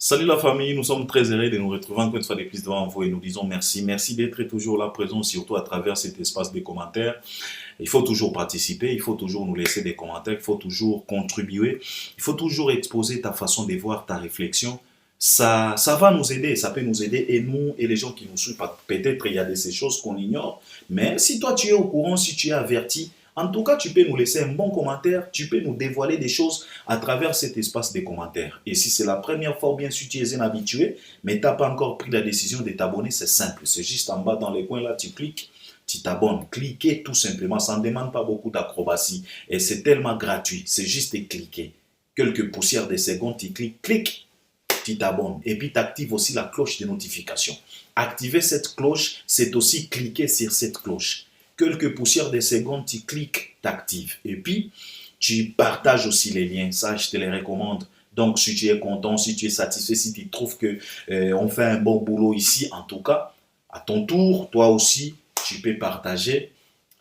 Salut la famille, nous sommes très heureux de nous retrouver encore une fois de plus devant vous et nous disons merci. Merci d'être toujours là présent, surtout à travers cet espace des commentaires. Il faut toujours participer, il faut toujours nous laisser des commentaires, il faut toujours contribuer, il faut toujours exposer ta façon de voir, ta réflexion. Ça va nous aider, ça peut nous aider et nous et les gens qui nous suivent, peut-être il y a de ces choses qu'on ignore, mais si toi tu es au courant, si tu es averti, en tout cas tu peux nous laisser un bon commentaire, tu peux nous dévoiler des choses à travers cet espace des commentaires. Et si c'est la première fois, bien sûr tu es un habitué, mais tu n'as pas encore pris la décision de t'abonner, c'est simple, c'est juste en bas dans les coins là, tu cliques, tu t'abonnes, cliquez tout simplement, ça ne demande pas beaucoup d'acrobatie et c'est tellement gratuit, c'est juste de cliquer. Quelques poussières de secondes, tu cliques, clique, tu t'abonnes et puis tu actives aussi la cloche de notification. Activer cette cloche, c'est aussi cliquer sur cette cloche. Quelques poussières de secondes, tu cliques, tu actives et puis tu partages aussi les liens, ça je te les recommande. Donc si tu es content, si tu es satisfait, si tu trouves que on fait un bon boulot ici, en tout cas, à ton tour, toi aussi, tu peux partager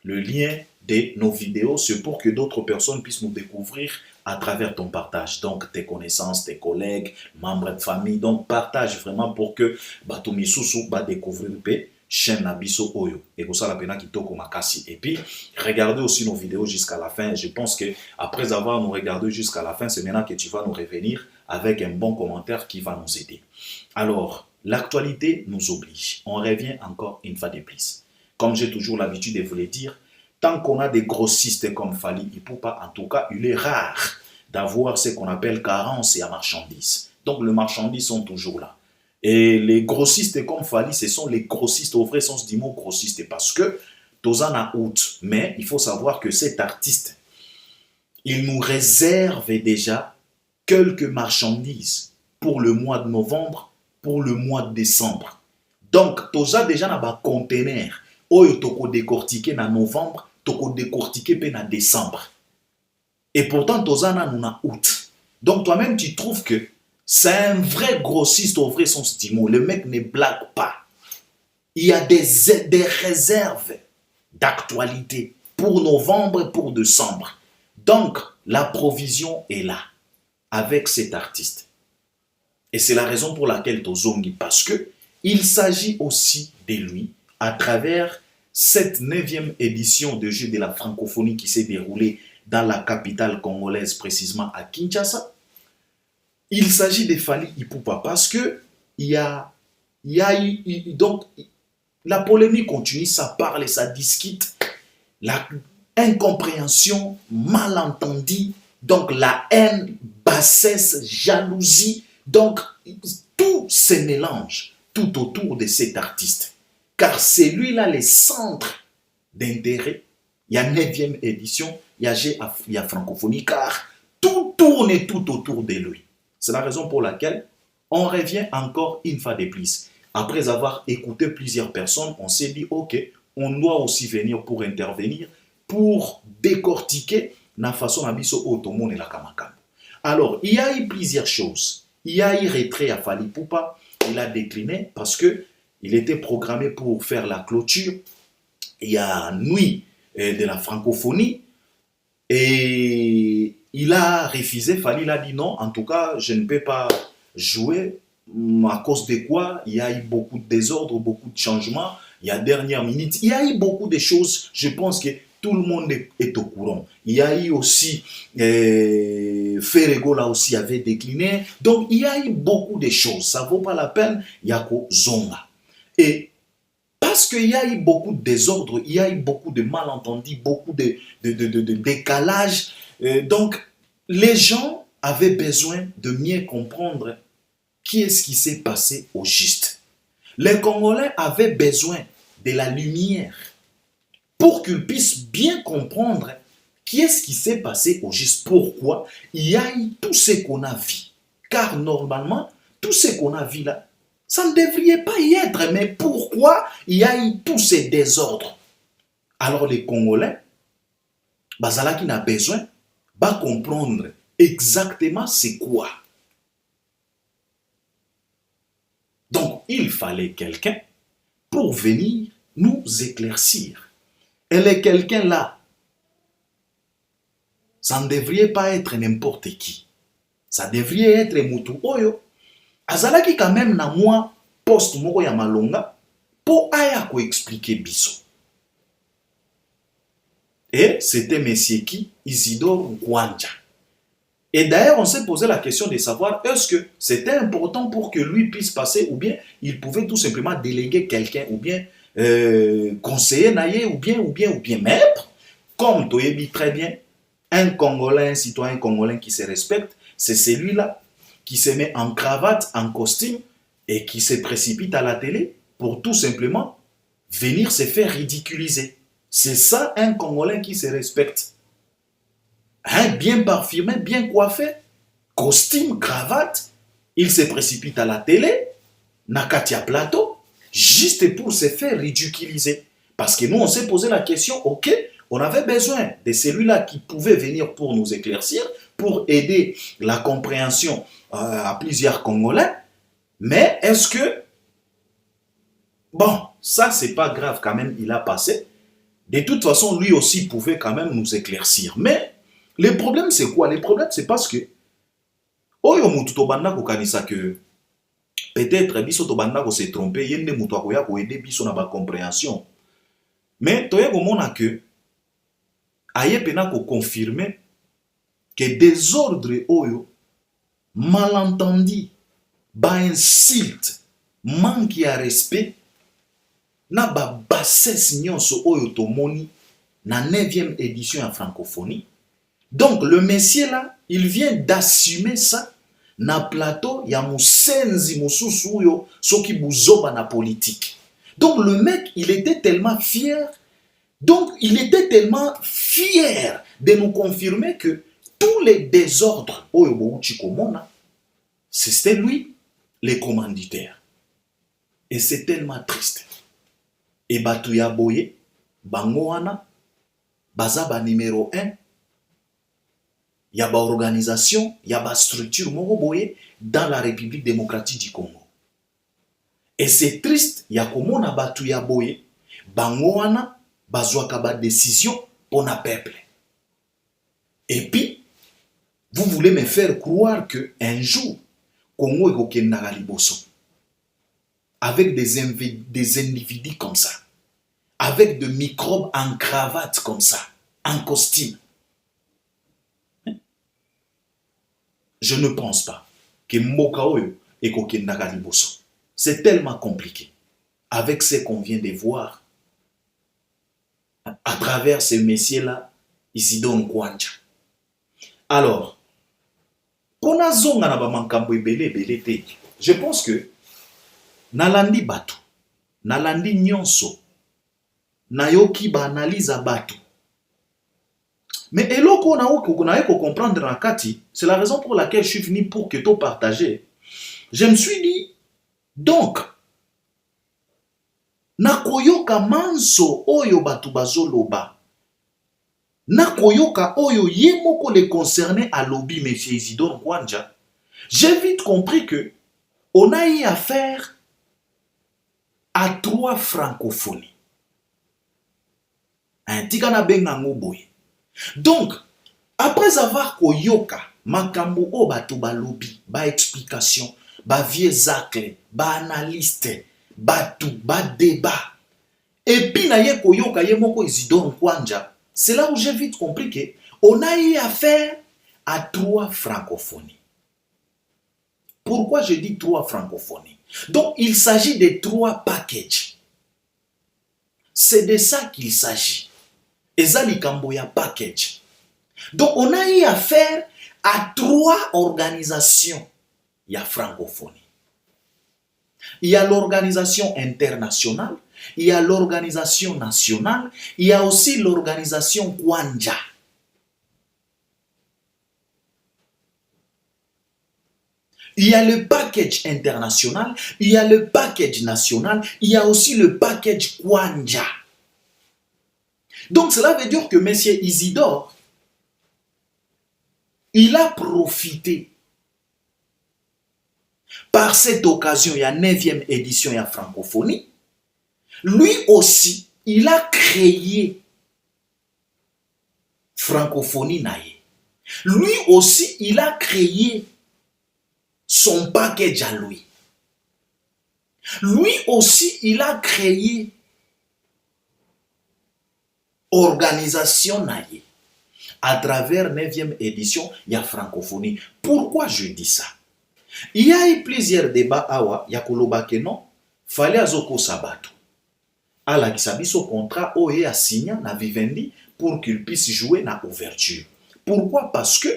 le lien de nos vidéos, c'est pour que d'autres personnes puissent nous découvrir à travers ton partage. Donc, tes connaissances, tes collègues, membres de famille. Donc, partage vraiment pour que Batoumi Soussou va découvrir le chaîne Nabiso Oyo. Et pour ça, la pena kitoko makasi. Et puis, regardez aussi nos vidéos jusqu'à la fin. Je pense que après avoir nous regardé jusqu'à la fin, c'est maintenant que tu vas nous revenir avec un bon commentaire qui va nous aider. Alors, l'actualité nous oblige. On revient encore une fois de plus. Comme j'ai toujours l'habitude de vous le dire, tant qu'on a des grossistes comme Fally Ipupa, en tout cas, il est rare d'avoir ce qu'on appelle carence et à marchandises. Donc, les marchandises sont toujours là. Et les grossistes comme Fally, ce sont les grossistes au vrai sens du mot grossiste parce que Tozana out. Mais il faut savoir que cet artiste, il nous réserve déjà quelques marchandises pour le mois de novembre, pour le mois de décembre. Donc, Toza déjà dans un conteneur. Oyo toko décortiquer en novembre, toko décortiquer en décembre. Et pourtant, Toza na août. Donc, toi-même, tu trouves que c'est un vrai grossiste au vrai sens du mot. Le mec ne blague pas. Il y a des réserves d'actualité pour novembre et pour décembre. Donc, la provision est là avec cet artiste. Et c'est la raison pour laquelle Tozongi, parce que il s'agit aussi de lui à travers cette 9e édition de Jeux de la francophonie qui s'est déroulée dans la capitale congolaise, précisément à Kinshasa. Il s'agit de Fally Ipupa parce que donc, la polémique continue, ça parle et ça discute, la incompréhension, malentendu, donc la haine, bassesse, jalousie, donc tout se mélange tout autour de cet artiste. Car c'est lui-là le centre d'intérêt. Il y a 9e édition, il y a francophonie, car tout tourne tout autour de lui. C'est la raison pour laquelle on revient encore une fois de plus. Après avoir écouté plusieurs personnes, on s'est dit, ok, on doit aussi venir pour intervenir, pour décortiquer la façon d'abisso automon et la kamakam. Alors, il y a eu plusieurs choses. Il y a eu retrait à Fally Ipupa, il a décliné parce que il était programmé pour faire la clôture. Il y a nuit de la francophonie et il a refusé. Fally a dit non, en tout cas, je ne peux pas jouer. À cause de quoi il y a eu beaucoup de désordre, beaucoup de changements. Il y a dernière minute, il y a eu beaucoup de choses. Je pense que tout le monde est au courant. Il y a eu aussi, Ferrego là aussi avait décliné. Donc il y a eu beaucoup de choses. Ça ne vaut pas la peine. Il y a quoi Zonga. Et parce qu'il y a eu beaucoup de désordre, il y a eu beaucoup de malentendus, beaucoup de décalage. Donc les gens avaient besoin de mieux comprendre qui est-ce qui s'est passé au juste. Les Congolais avaient besoin de la lumière pour qu'ils puissent bien comprendre qui est-ce qui s'est passé au juste. Pourquoi il y a eu tout ce qu'on a vu. Car normalement, tout ce qu'on a vu là, ça ne devrait pas y être. Mais pourquoi il y a eu tous ces désordres? Alors les Congolais, Bazala qui n'a besoin, va comprendre exactement c'est quoi. Donc, il fallait quelqu'un pour venir nous éclaircir. Et les quelqu'un-là, ça ne devrait pas être n'importe qui. Ça devrait être Moutou Oyo. azalaki quand même na moi poste moko ya malonga pour aya ko expliquer biso. Et c'était monsieur qui? Isidore Kwanja. Et d'ailleurs, on s'est posé la question de savoir est-ce que c'était important pour que lui puisse passer ou bien il pouvait tout simplement déléguer quelqu'un ou bien conseiller naïe ou bien. Mais comme tu dis très bien, un Congolais, un citoyen congolais qui se respecte, c'est celui-là qui se met en cravate, en costume et qui se précipite à la télé pour tout simplement venir se faire ridiculiser. C'est ça un Congolais qui se respecte. Hein, bien parfumé, bien coiffé, costume, cravate, il se précipite à la télé, Nakatia Plateau, juste pour se faire ridiculiser. Parce que nous, on s'est posé la question, ok, on avait besoin de celui-là qui pouvait venir pour nous éclaircir, pour aider la compréhension à plusieurs Congolais, mais est-ce que, bon, ça c'est pas grave quand même, il a passé. De toute façon, lui aussi pouvait quand même nous éclaircir. Mais le problème, c'est quoi? Le problème, c'est parce que oyo mutu tobanda kokanisa que peut-être biso tobanda ko se tromper, yende mutu akoya ko aider biso na ba compréhension. Mais toye komona que aye pena ko confirmer que désordre oyo, malentendu, ba insulte, manque ya respect, na ba bassesse nyonso oyo tomoni na 9e édition en francophonie. Donc le monsieur là, il vient d'assumer ça na plateau ya musenzi mususu oyo soki buzoba na politique. Donc le mec, il était tellement fier. Donc il était tellement fier de nous confirmer que tous les désordres oyo bouchi komona, c'était lui le commanditaire. Et c'est tellement triste. Et Batouya Boye, Bangoana, Bazaba numéro 1, il y a une organisation, il y a une structure Boye dans la République démocratique du Congo. Et c'est triste, il y a comme on a Batouya Boye, Bangoana, Bazouaka ba décision pour le peuple. Et puis, vous voulez me faire croire qu'un jour, Congo est au Kenara Liboso, avec des individus comme ça, avec des microbes en cravate comme ça, en costume. Je ne pense pas que Mokaoyo est au Kenara Liboso. C'est tellement compliqué avec ce qu'on vient de voir à travers ce messieurs-là, Isidore Kwanja. Alors, je pense que Nalandi Batu, Nalandi Nyonso, Nayoki ba analyse Batu. Mais eloko na ko comprendre na kati, c'est la raison pour laquelle je suis venu pour que tu partages. Je me suis dit, donc, nakoyoka manso oyo batu bazoloba. Nakoyoka oyo yemoko les concernés à lobby, M. Isidore Kwanja. J'ai vite compris que on a eu affaire à 3 francophonies. Un tigana bengango boy. Donc, après avoir koyoka, makambo o batu ba lobby, ba explication, ba vieux acle, ba analyste, batu, ba débat. Et puis na ye koyoka ye moko Isidore Kwanja. C'est là où j'ai vite compris qu'on a eu affaire à 3 francophonies. Pourquoi je dis 3 francophonies? Donc, il s'agit de 3 packages. C'est de ça qu'il s'agit. Ezali Kamboya package. Donc, on a eu affaire à 3 organisations. Il y a francophonie. Il y a l'organisation internationale. Il y a l'organisation nationale, il y a aussi l'organisation Kwanja. Il y a le package international, il y a le package national, il y a aussi le package Kwanja. Donc cela veut dire que M. Isidore, il a profité par cette occasion, il y a 9e édition, il y a francophonie. Lui aussi, il a créé francophonie naïe. Lui aussi, il a créé son package à lui. Lui aussi, il a créé organisation naïe à travers 9e édition, il y a francophonie. Pourquoi je dis ça? Il y a eu plusieurs débats awa, ya koloba ke non, fallait azoko sabato. Ala kisabiso contrat oye a signé na Vivendi pour qu'il puisse jouer na ouverture. Pourquoi? Parce que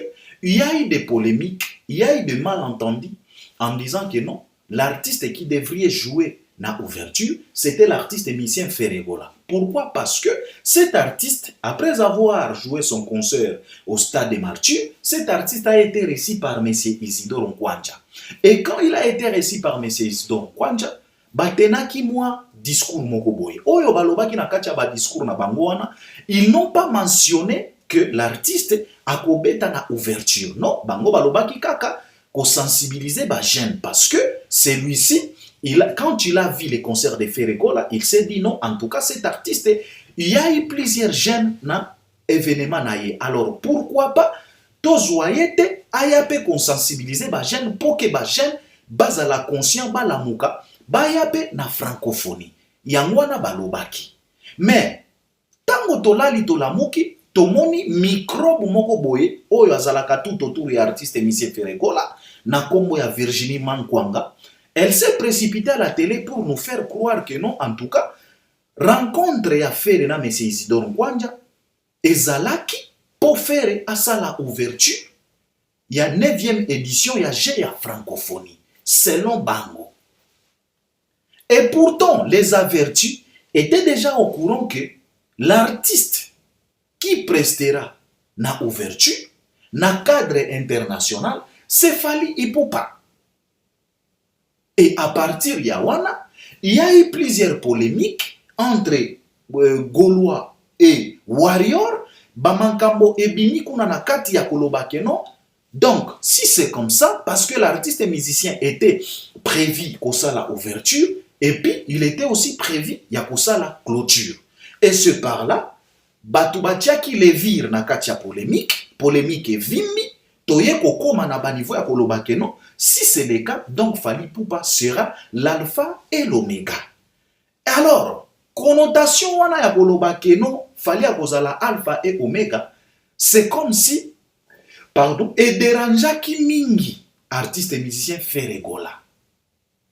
il y a eu des polémiques, il y a eu des malentendus en disant que non, l'artiste qui devrait jouer na ouverture, c'était l'artiste musicien Ferregola. Pourquoi? Parce que cet artiste, après avoir joué son concert au Stade des Martyrs, cet artiste a été reçu par M. Isidore Nkwanja. Et quand il a été reçu par M. Isidore Nkwanja, batenaki moi discours moko boye. Oyo balobaki na kacha ba discours na bangoana, ils n'ont pas mentionné que l'artiste a kobeta na ouverture. Non, bango balobaki kaka ko sensibiliser ba jeune parce que celui-ci quand il a vu les concerts de Ferregola, il s'est dit non, en tout cas cet artiste, il y a eu plusieurs jeunes dans l'événement. Alors pourquoi pas, tozoyete, ayape qu'on sensibiliser les jeunes pour que les jeunes basent la conscience, la mouka, bayape na francophonie. Yangwana balobaki. Mais, tango tolali tolamuki, tomoni microbe moko boye, oyo azalaka tout autour ya artiste Monsieur Ferregola, na kombo ya Virginie Mankwanga. Elle s'est précipitée à la télé pour nous faire croire que non, en tout cas, rencontre à faire na M. Isidore Nkwanja, et Zalaki, pour faire à ça la ouverture, il y a 9e édition, il y a G.A. francophonie, selon Bango. Et pourtant, les avertis étaient déjà au courant que l'artiste qui prestera na ouverture, na cadre international, c'est Fally Ipupa. Et à partir de Yawana, il y a eu plusieurs polémiques entre Gaulois et Warrior. Bamankambo et Bimi kuna na kati ya koloba keno. Donc, si c'est comme ça, parce que l'artiste musicien était prévu pour ça la ouverture, et puis il était aussi prévu pour ça la clôture. Et ce par-là, Batubatia qui les vire na kati ya polémique et vimi, toye kokoma na banivo ya koloba keno. Si c'est le cas, donc Fally Ipupa sera l'alpha et l'oméga. Alors, connotation wana ya koloba keno, Fally akozala alpha et oméga, c'est comme si, pardon, et dérangeaki mingi artiste musicien Ferregola.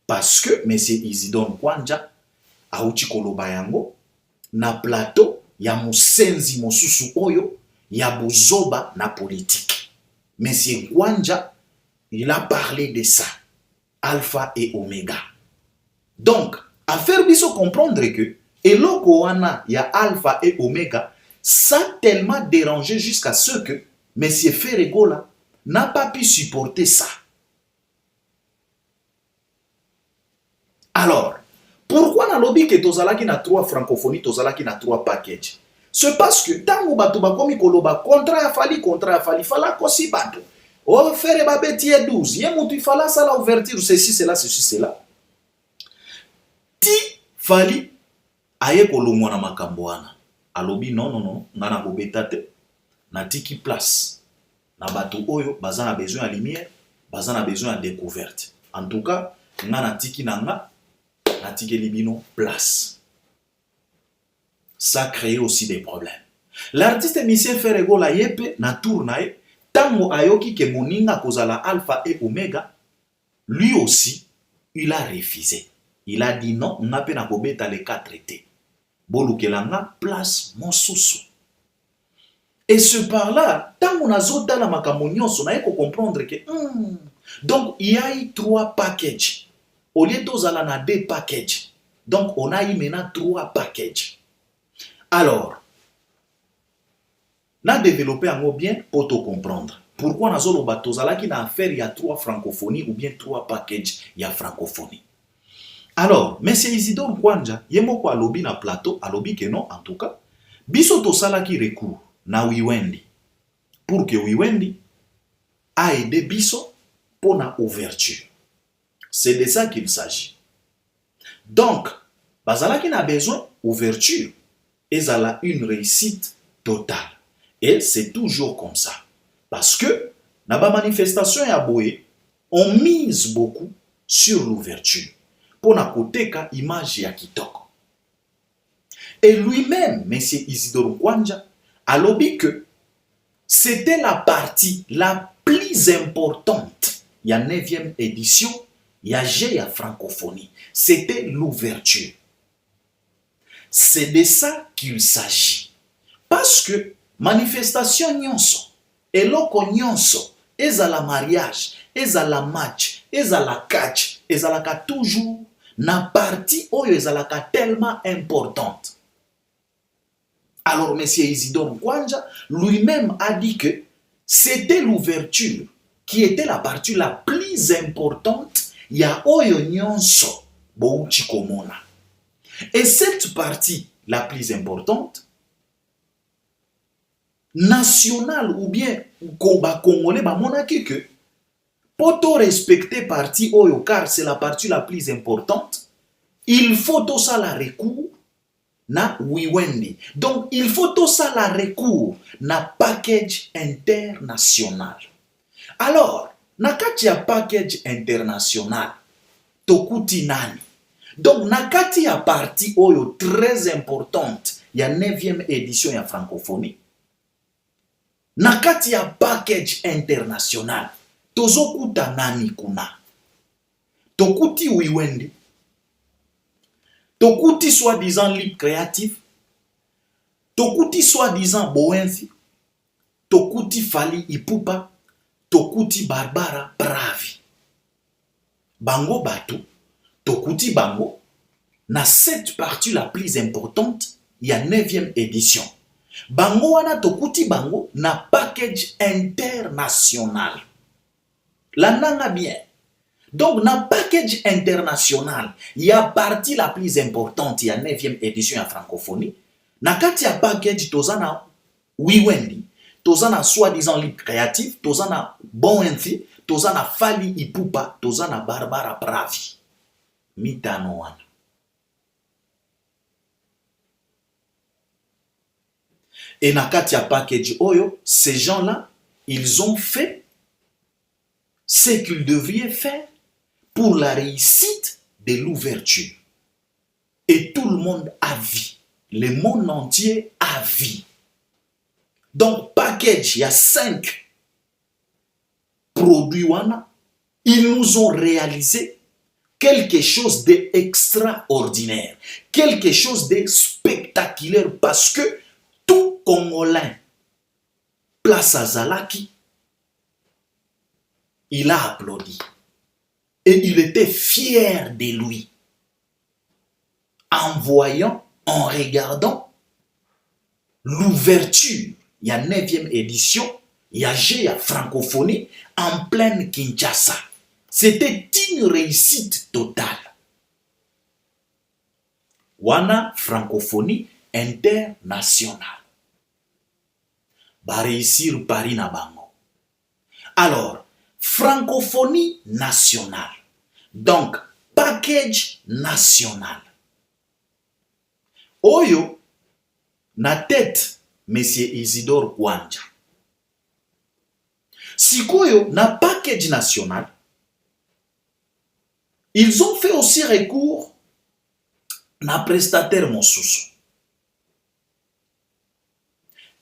Parce que M. Isidore Nkwanja auti koloba yango na plateau ya musenzi mosusu oyo ya bozoba na politique. M. Nkwanja, il a parlé de ça, alpha et oméga. Donc, à faire biso comprendre que eloko wana ya alpha et oméga, ça a tellement dérangé jusqu'à ce que M. Ferregola n'a pas pu supporter ça. Alors, pourquoi na lobby que tozalaki na 3 francophonie, tozalaki na 3 packages? C'est parce que tango bato bakomi koloba contrat ya Fally, fala kosi bato. Oh, faire babeti 12. Yé moutou fala ça la ouverture, ceci, cela. Ti Fally aye kolongwa na makambo wana. Alobi non, ngana kobetate. Na tiki place. Na bato oyo, baza na besoin de lumière, baza na besoin de découverte. En tout cas, ngana tiki nanga, na tiki libino place. Ça crée aussi des problèmes. L'artiste musicien Ferregola yepe na tournae. Tango ayoki ke moninga kozala alpha et oméga, lui aussi, il a refusé. Il a dit non, on a peine à kobeta les 4 traités. Bolukelanga place mosusu. Et ce par-là, tango nazota la makamonyon, on a comprendre que donc il y a eu 3 packages. Au lieu d'ozala na 2 packages. Donc on a eu maintenant 3 packages. Alors, na développé en bien pour te comprendre. Pourquoi na zolo batozala qui na affaire il y a 3 francophonies ou bien 3 packages il y a francophonie. Alors, M. Isidore Nkwanja, yemoko alobi na plateau, alobi que non en tout cas, biso tosala ki recours na Wiwendi pour que Wiwendi a aidé biso pour na ouverture. C'est de ça qu'il s'agit. Donc, bazala qui n'a besoin ouverture, ezala une réussite totale. Et c'est toujours comme ça. Parce que, dans la manifestation ya boye, on mise beaucoup sur l'ouverture. Pour na koteka image ya kitoko. Et lui-même, M. Isidore Kwanja, a lobby que c'était la partie la plus importante. Il y a 9e édition, il y a la francophonie. C'était l'ouverture. C'est de ça qu'il s'agit. Parce que manifestation nyonso, eloko nyonso, ezala mariage, ezala match, ezala catch, ezalaka toujours na partie oyo ezalaka tellement importante. Alors M. Isidore Kwanja lui-même a dit que c'était l'ouverture qui était la partie la plus importante ya oyo nyonso bouchi komona. Et cette partie la plus importante, nationale ou bien congolais, monaki que pour tout respecter partie oyo car c'est la partie la plus importante, il faut tout ça la recours na wiwendi. Donc il faut tout ça la recours na package international. Alors, nakati ya package international, tokuti nani? Donc, nakati ya partie oyo très importante, ya 9e édition ya francophonie, nakati ya package international, tozokuta nani kuna? Tokuti wiwendi, tokuti soi-disant libre créatif, tokuti soi-disant Boenfi, tokuti Fally Ipupa, tokuti Barbara Bravi. Bango batu, tokuti bango, na cette partie la plus importante, il y a 9e édition. Bango wana tokuti bango na package international. La nanga bien. Donc, na package international, il y a partie la plus importante, il y a 9e édition en francophonie. Na kati ya package tozana wiwendi, tozana soi-disant libre créatif, tozana Boenfi, tozana Fally Ipupa, tozana Barbara Bravi. Mitano wana. Et na kati ya package oyo, ces gens-là, ils ont fait ce qu'ils devraient faire pour la réussite de l'ouverture. Et tout le monde a vu. Le monde entier a vu. Donc, package, il y a 5 produits. Ils nous ont réalisé quelque chose d'extraordinaire. Quelque chose de spectaculaire. Parce que tout Congolais, place à Zalaki, il a applaudi. Et il était fier de lui. En voyant, en regardant l'ouverture, il y a 9e édition, il y a la francophonie en pleine Kinshasa. C'était une réussite totale. Wana francophonie internationale. Ba réussir Paris na bango. Alors, francophonie nationale. Donc, package national. Oyo, na tête, M. Isidore Kwanja. Sikoyo, na package national, ils ont fait aussi recours na prestataire Mosusu.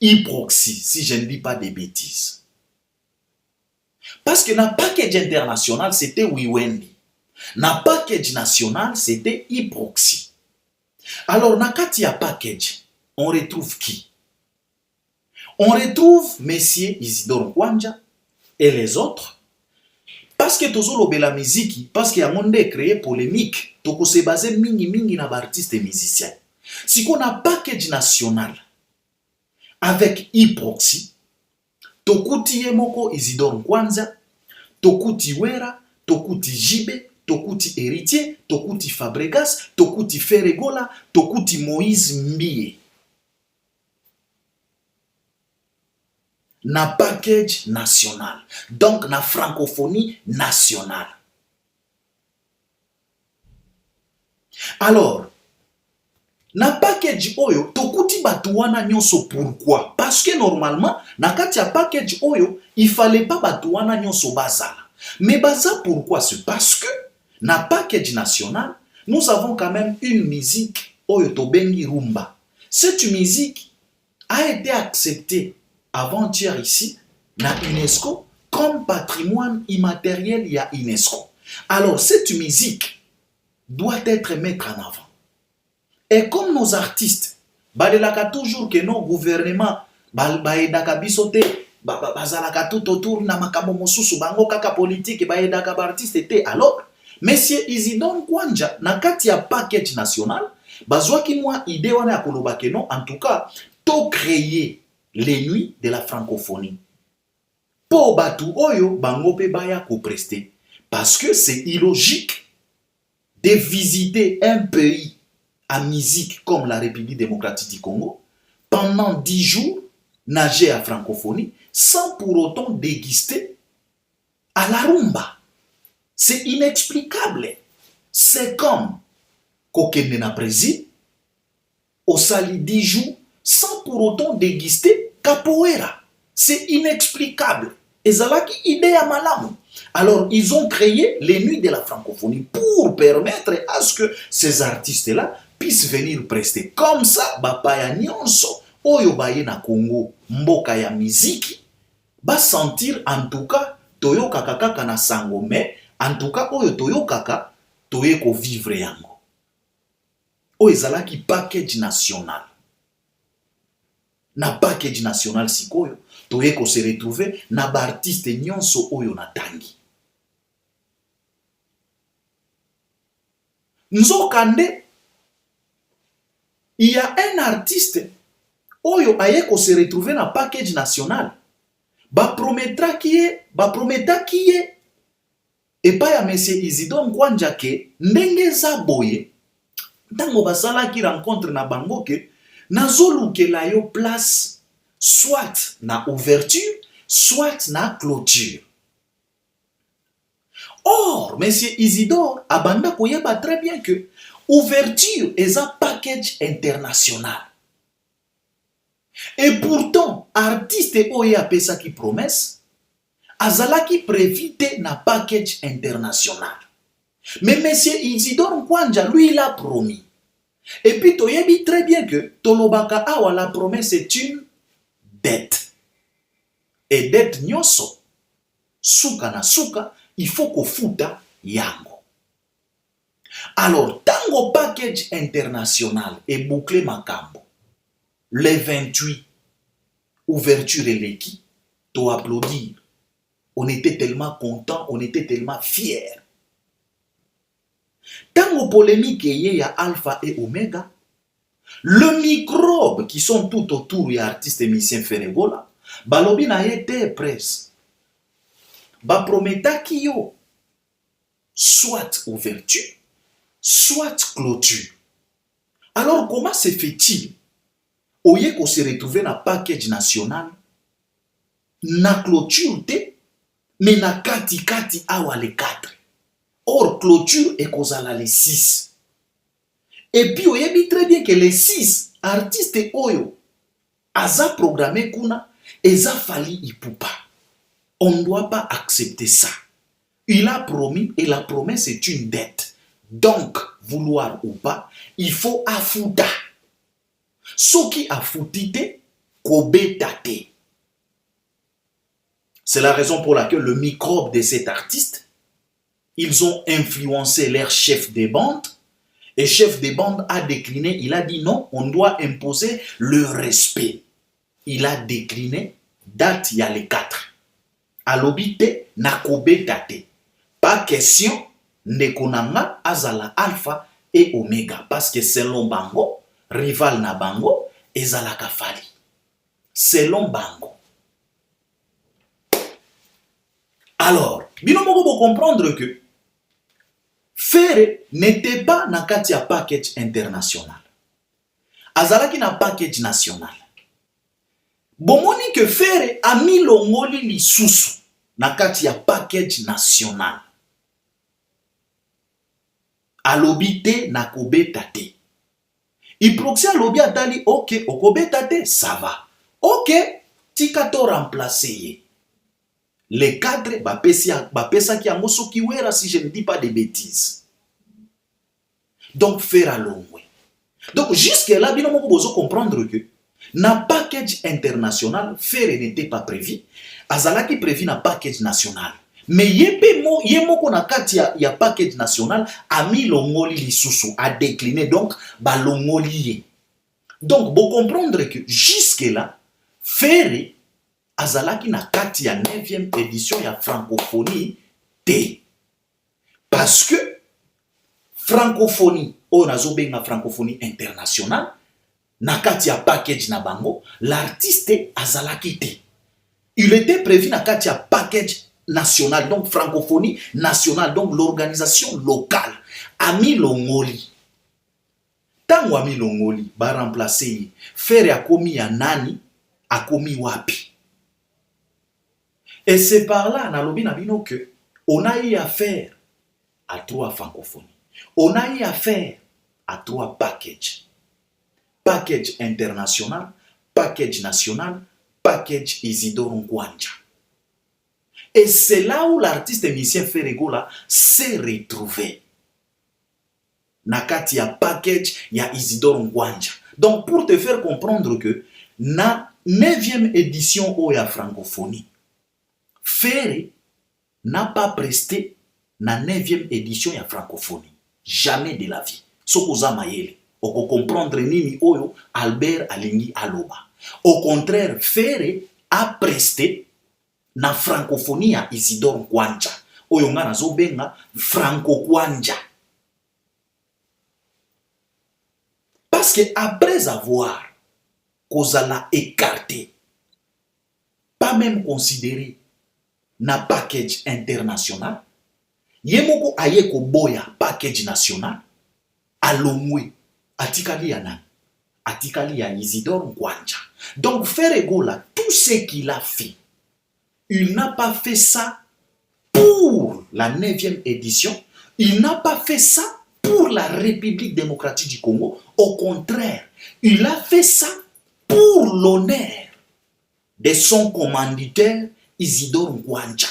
Iproxy, si je ne dis pas des bêtises. Parce que na package international, c'était Wiwendi. Na package national, c'était Iproxy. Alors, na kati ya package, on retrouve qui? On retrouve Messieurs Isidore Kwanja et les autres. Parce que toujours la musique, parce qu'il y a un monde créé polémique, toko se base mingi na ba artistes et musiciens. Si qu'on a package national avec Iproxy, tokuti Yemoko Isidore Kwanja, tokuti Wera, tokuti Jibe, tokuti Héritier, tokuti Fabregas, tokuti Ferregola, tokuti Moïse Mbie. Na package national. Donc na francophonie nationale. Alors, na package oyo, tokuti batuwana nyonso pourquoi? Parce que normalement, na kati ya package oyo, il fallait pas batuwana nyonso bazala. Mais ça pourquoi? C'est parce que, na package national, nous avons quand même une musique, Oyotobengi Rumba. Cette musique a été acceptée avant-hier ici, na UNESCO, comme patrimoine immatériel, il y a UNESCO. Alors, cette musique doit être mise en avant. Et comme nos artistes, balelaka toujours que nos gouvernements, baedaka bisote, bazalaka tout autour na makambo mosusu bango kaka politique, baedaka ba artiste te. Alors, Monsieur Isidore Kwanja, na kati ya package national, bazwaki mwa idée wana ya koloba que non, en tout cas, to créer les nuits de la francophonie. Po batu oyo bango pe baya ko prester. Parce que c'est illogique de visiter un pays à musique comme la République démocratique du Congo pendant 10 jours, nager à francophonie, sans pour autant déguster à la rumba. C'est inexplicable. C'est comme kokende na Brésil, au sali 10 jours, sans pour autant déguster capoeira. C'est inexplicable. Ezalaki idée ya malamu. Alors, ils ont créé les nuits de la francophonie pour permettre à ce que ces artistes-là puissent venir prester. Comme ça, bapaya nyonso, oyo baye na Congo, mboka ya miziki, ba sentir en tout cas, toyo kaka na sango, mais en tout cas, oyo toyo kaka, toye ko vivre yango. Oyo ezalaki package national. Na package national sikoyo, toye ko se retrouver na ba artiste nyonso oyo na tangi. Nzokande, il y a un artiste oyo aye ko se retrouver na package national. Ba prometta qui est et pas ya monsieur Isidore Kwanja ke ndenge za boye ntango basala ki rencontre na bango ke nazolukela yo place soit na ouverture soit na clôture. Or, monsieur Isidore abanda koyeba très bien que ouverture est un package international. Et pourtant, artiste oye apesa ki promesse, azalaki prévité na package international. Mais monsieur Isidore Kwanja, lui, il a promis. Et puis, toyebi très bien que tolobaka awa la promesse est une dette. Et dette nyonso, suka na suka, il faut qu'on futa yango. Alors, tango package international est bouclé makambo. Les 28, ouverture et l'équipe, to applaudir. On était tellement contents, on était tellement fiers. Tango polémique y a Alpha et Omega, le microbe qui sont tout autour des artistes et musiciens Feregola, balobi na été presse. Ba prometa ki yo, soit ouverture, soit clôture. Alors comment se fait-il? Oye ko se retrouver na package national, na clôture te, mais na kati awa les 4. Or clôture est kozala les 6. Et puis oye bi très bien que les 6 artistes oyo aza programmé kuna, eza fali ipupa. On ne doit pas accepter ça. Il a promis et la promesse est une dette. Donc, vouloir ou pas, il faut afouta. Ce qui afoutite, kobetate. C'est la raison pour laquelle le microbe de cet artiste, ils ont influencé leur chef des bandes. Et chef des bandes a décliné, il a dit non, on doit imposer le respect. Il a décliné, date il y a les 4. Alobite nakobe tate. Pas question nekonanga azala alpha et omega. Parce que selon bango, rival na bango, ezala kafali. Selon bango. Alors, binomoko pour comprendre que Ferre n'était pas na kati ya package international. Azalaki na package national. Bomoni que Ferre a mis longoli lisusu na kati ya package national. Alobite na kobeta te. Iproxy alobi atali ok okobeta te ça va. Ok tika to remplacer ye. les cadres bapesa ki yango soki wera, si je ne dis pas de bêtises. Donc faire à longwe. Donc jusque là bino moko bozo comprendre que na package international faire n'était pas prévu, azalaki prévu na package national. Mais yemoko na kati ya package national a mis longoli lisusu, a décliné, donc balongoli ye. Donc vous comprendre que jusque là faire azalaki na kati ya 9e édition ya francophonie T. Parce que francophonie o nazobenga francophonie internationale na kati ya package na bango, l'artiste azalaki te. Il était prévu na kati ya package national, donc francophonie nationale, donc l'organisation locale ami longoli. Tango ami longoli ba remplacer faire akomi ya nani akomi wapi. Et c'est par là na lobi na bino que on a eu affaire à 3 francophonies. On a eu affaire à 3 packages. Package international, package national, package Isidore Ngwanja. Et c'est là où l'artiste musicien Ferregola s'est retrouvé. Nakati ya package ya Isidore Ngwanja. Donc pour te faire comprendre que na 9e édition o ya francophonie, Ferre n'a pas presté na 9e édition ya francophonie. Jamais de la vie. Sokoza mayele. Oko comprendre nini oyo Albert alingi aloba. Au contraire, Ferre a presté na francophonie ya Isidore Ngwanja. Oyo nga nazobenga Franco Kwanja. Parce que après avoir kozala écarté, pas même considéré na package international, yemoko aye ko boya package national, alongwe atikali ya nani? Atikali ya Isidore Ngwanja. Donc Ferregola, tout ce qu'il a fait, il n'a pas fait ça pour la 9e édition, il n'a pas fait ça pour la République démocratique du Congo. Au contraire, il a fait ça pour l'honneur de son commanditaire Isidore Ngwanja.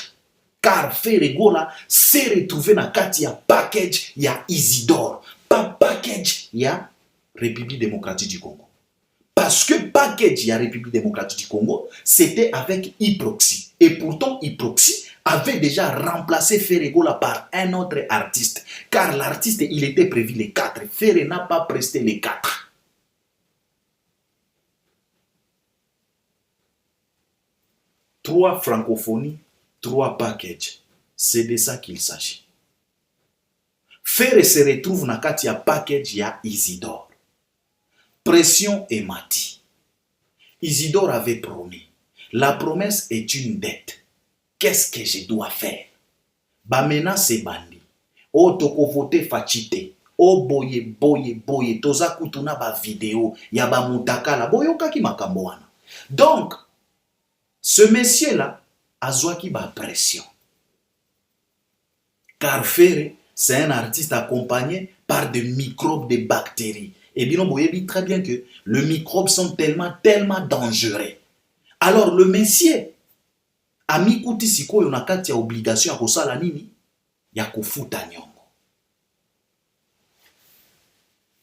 Car Ferregola s'est retrouvé dans kati ya package ya Isidore, pas package ya République démocratique du Congo. Parce que package ya République démocratique du Congo, c'était avec Hyproxy. Et pourtant, Hyproxy avait déjà remplacé Ferregola par un autre artiste. Car l'artiste, il était prévu les 4. Ferre n'a pas presté les 4. Trois francophonies, 3 packages. C'est de ça qu'il s'agit. Ferre se retrouve dans kati ya package ya Isidore. Pression et mati. Isidore avait promis. La promesse est une dette. Qu'est-ce que je dois faire? Bamena se bandi. O toko vote fachite. O boye. Toza kutuna ba vidéo. Ya ba mutakala. Boyo kaki makambo wana. Donc, ce monsieur-là a zouaki ba pression. Car Ferre, c'est un artiste accompagné par des microbes, des bactéries. Et bien, vous voyez très bien que les microbes sont tellement dangereux. Alors, le monsieur a mis kuti siko yon akati ya obligation ya kosala nini? Ya kofuta nyongo.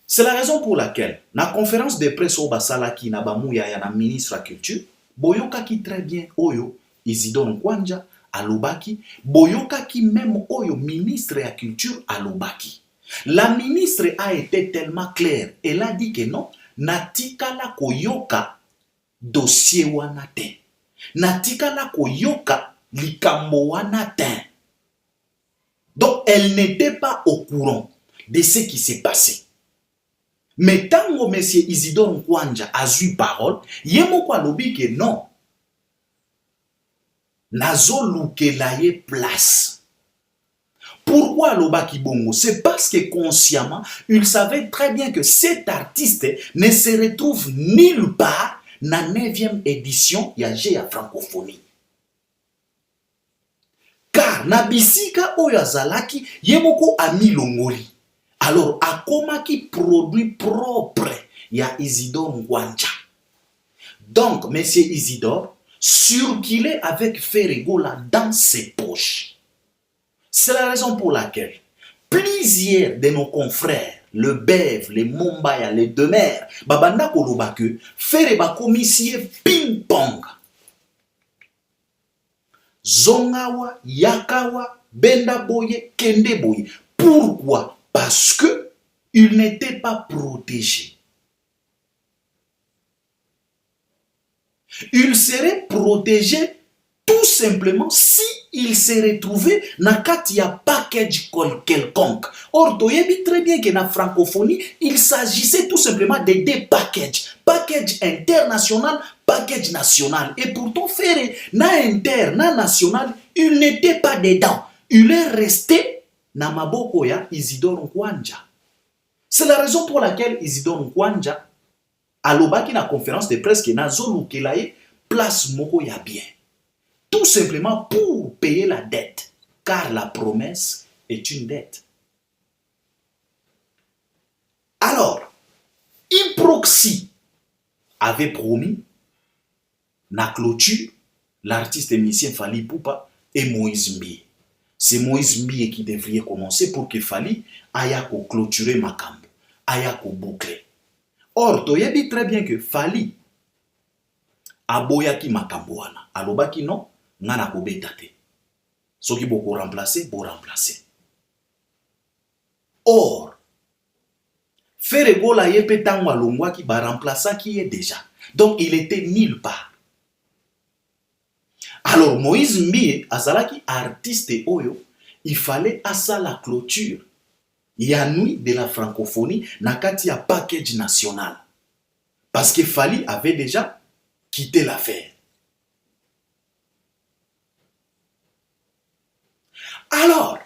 C'est la raison pour laquelle, na conférence de presse au basalaki na bamuya ya na ministre la culture, boyokaki très bien oyo Isidore Ngwanja alobaki, boyokaki même oyo ministre ya culture alobaki. La ministre a été tellement claire, elle a dit que non, natikala koyoka dossier wana te. Natikala koyoka likambo wana te. Donc elle n'était pas au courant de ce qui s'est passé. Mais tango monsieur Isidore Ngwanja a eu parole, yemoko alobi que non. Nazo lukela ye place. Pourquoi l'Obaki Bongo? C'est parce que consciemment, il savait très bien que cet artiste ne se retrouve nulle part dans la 9e édition ya francophonie. Car na bisika oyo azalaki yemoko ami longoli. Alors akomaki produit propre ya Isidore Ngwanja. Donc monsieur Isidore, circulait avec Ferregola dans ses poches. C'est la raison pour laquelle plusieurs de nos confrères, le Bev, les Mombaya, les Demer, babanda koloba que Ferre bakomisie ping-pong. Zongawa, Yakawa, Benda Boye, Kende Boye. Pourquoi? Parce que il n'était pas protégé. Il serait protégé tout simplement si il s'est retrouvé dans un package quelconque. Or, tu sais très bien que dans la francophonie, il s'agissait tout simplement de deux packages. Package international, package national. Et pourtant, faire na inter, na national, il n'était pas dedans. Il est resté dans maboko ya Isidore Nkwanja. C'est la raison pour laquelle Isidore Nkwanja a lobaki na conférence de presse que na zolu kelaye place moko ya bien. Tout simplement pour payer la dette, car la promesse est une dette. Alors, Improxy avait promis na clôture l'artiste musicien Fally Ipupa et Moïse Mbie. C'est Moïse Mbie qui devrait commencer pour que Fally aille clôturer Makambo, aille boucler. Or, tu sais très bien que Fally aboyaki Makambo wana, alobaki non, ngana kobeta te. Soki boko remplacer, bo remplacer. Or, Ferregola yepe tangwa longwa ki ba remplaçant qui est déjà. Donc il était nulle part. Alors Moïse Mbie azalaki artiste oyo, il fallait asa la clôture. Ya nuit de la francophonie na kati ya package national. Parce que Fally avait déjà quitté l'affaire. Alors,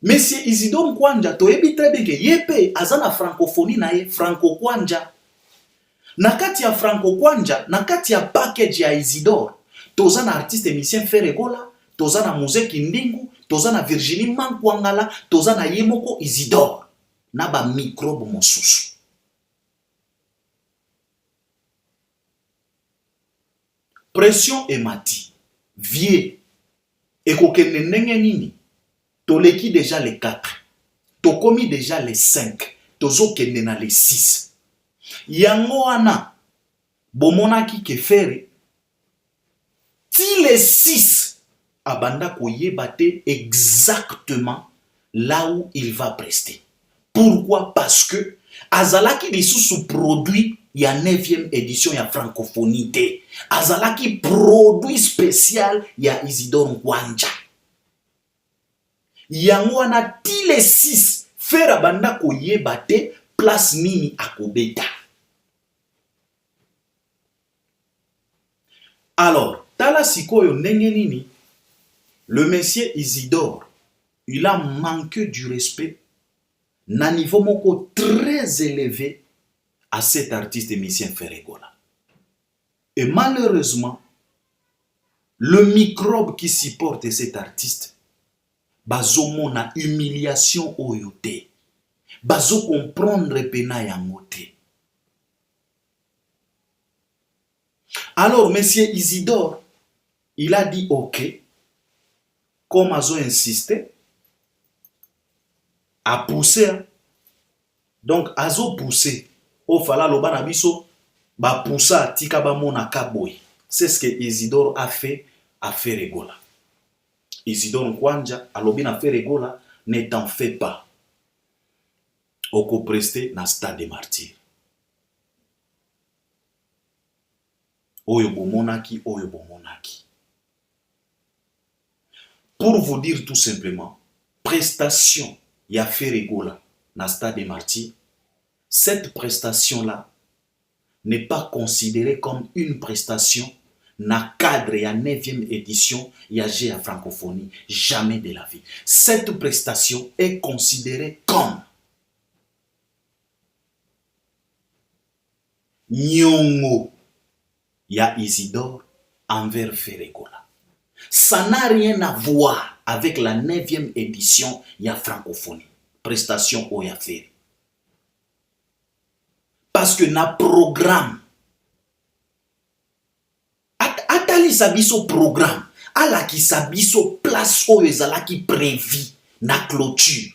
Monsieur Isidore Nkwanja, toyebi très bien que yepe azana francophonie na ye Franco Kwanja. Na kati ya Franco Kwanja, na kati ya package ya Isidore, tozana artiste musicien Ferregola, tozana Muse Kindingu, tozana Virginie Mankwangala, tozana Yemoko Isidore, na ba microbe mosusu. Pression emati, vie, ekokende ndenge nini, toleki déjà les 4, tokomi déjà les 5, tozokende na les 6. Yango wana, bomonaki ke Ferre, ti les 6, abanda koyeba te exactement là où il va prester. Pourquoi? Parce que azalaki lisusu produit ya 9e édition ya francophonie te. Azalaki produit spécial ya Isidore Nkwanja. Yango wana ti les 6 Ferre banda koyeba te place nini akobeta. Alors, tala sikoyo ndenge nini le monsieur Isidore, il a manqué du respect na niveau moko très élevé à cet artiste musicien Ferregola. Et malheureusement, le microbe qui supporte cet artiste, bazo na humiliation oyote, bazo comprendre pena yango te. Alors, monsieur Isidore, il a dit ok, comme azo insisté, a poussé. Donc, azo poussé. Au fala loba na biso, ba poussa tika ba mona kaboy. C'est ce que Isidore a fait à Ferregola. Isidore Nkwanja alobi na Ferregola, ne t'en fais pas. Oko preste na stade des martyrs. Oyo bomonaki, oyo bomonaki. Pour vous dire tout simplement, prestation ya Ferregola na stade des martyrs, cette prestation-là n'est pas considérée comme une prestation na cadre ya 9e édition ya G à francophonie. Jamais de la vie. Cette prestation est considérée comme nyongo ya Isidore envers Ferregola. Ça n'a rien à voir avec la 9e édition ya francophonie. Prestation o ya Ferre. Parce que na programme atalisa biso programme, alakisa biso place oyo ezalaki prévu na clôture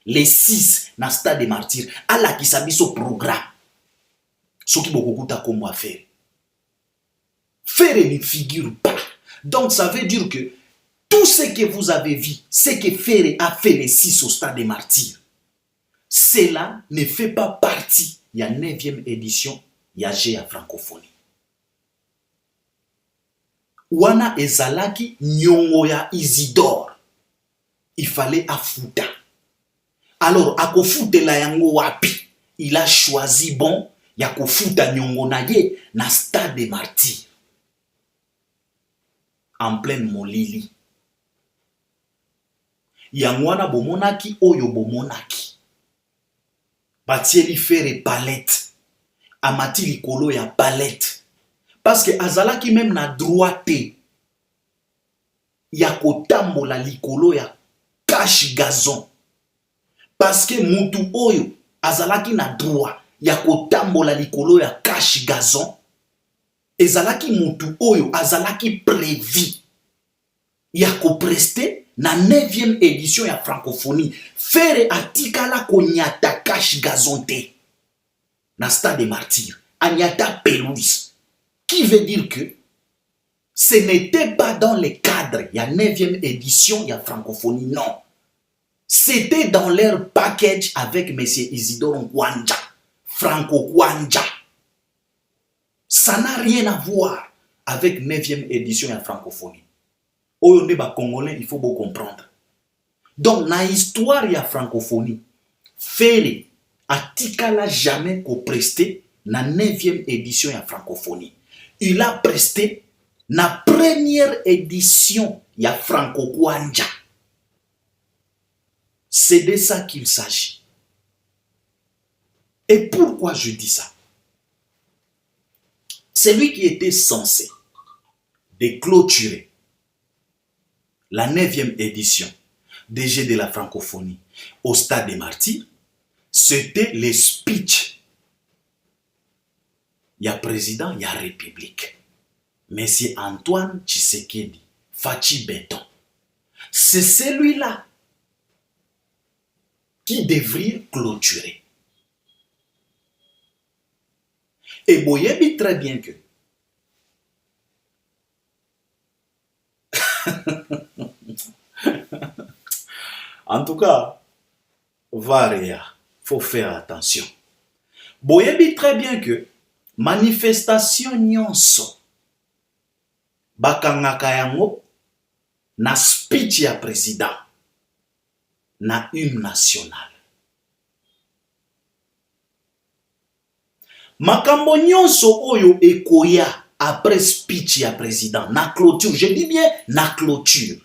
les 6 na stade des martyrs, alakisa biso programme. Soki bokokuta kombo affaire. Faire ne figure pas. Donc ça veut dire que tout ce que vous avez vu, ce que Ferré a fait les 6 au stade des martyrs, cela ne fait pas partie de la 9e édition ya GEA francophonie. Wana ezalaki nyongo ya Isidore. Il fallait afuta. Alors, akofutela yango wapi? Il a choisi bon, ya kofuta nyongo na ye na stade des martyrs. En pleine molili. Yangwana bomonaki oyo bomonaki. Batieli Ferré palette. Amati likolo ya palette. Parce que azalaki même na droite. Ya kotambola likolo ya cache gazon. Parce que mutu oyo azalaki na droit ya kotambola likolo ya cache gazon. Ezalaki mutu oyo azalaki prévu ya kopreste na 9e édition ya francophonie. Ferré atikala konyata cache gazon te na stade des martyrs. Anyata pelouse. Qui veut dire que ce n'était pas dans le cadre de la 9e édition de la francophonie, non. C'était dans leur package avec M. Isidore Ngwanja, Franco Ngwanja. Ça n'a rien à voir avec la 9e édition de la francophonie. Oyo ne ba Congolais, il faut bien comprendre. Donc, dans l'histoire de la francophonie, Ferré a tikala jamais qu'on presté dans la 9e édition de la francophonie. Il a presté la première édition de la Franco Ngwanja. C'est de ça qu'il s'agit. Et pourquoi je dis ça? Celui qui était censé de clôturer la 9e édition des Jeux de la francophonie au stade des martyrs, c'était le speech. Il y a président, il y a république. Monsieur Antoine Tshisekedi, Fachi Béton. C'est celui-là qui devrait clôturer. Et Boyebi très bien que en tout cas, Varia, faut faire attention. Boyebi très bien que manifestation nyonso bakangaka yango na speech ya président na hymne national. Makambo nyonso oyo ekoya après speech ya président na clôture, je dis bien na clôture.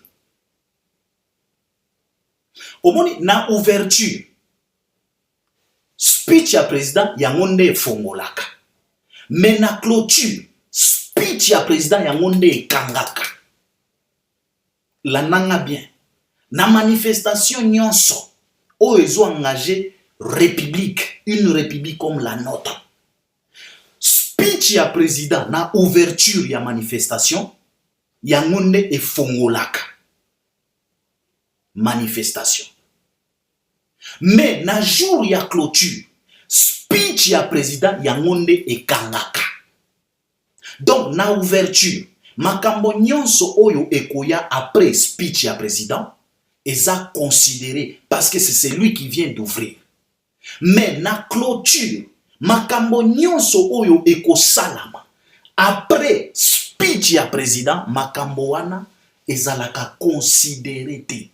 Omoni na ouverture speech ya président yango nde efongolaka. Mais na clôture speech ya président yango nde ekangaka. La nanga bien. Na manifestation nyonso oyo ezo engagé république, une république comme la nôtre. Speech ya président na ouverture ya manifestation yango nde efongolaka. Manifestation. Mais na jour ya clôture speech ya président yango nde ekangaka. Donc na ouverture makambo nyonso oyo ekoya après speech ya président eza considéré parce que c'est celui qui vient d'ouvrir. Mais na clôture makambo nyonso oyo ekosalama après speech ya président makambo wana ezalaka considéré te.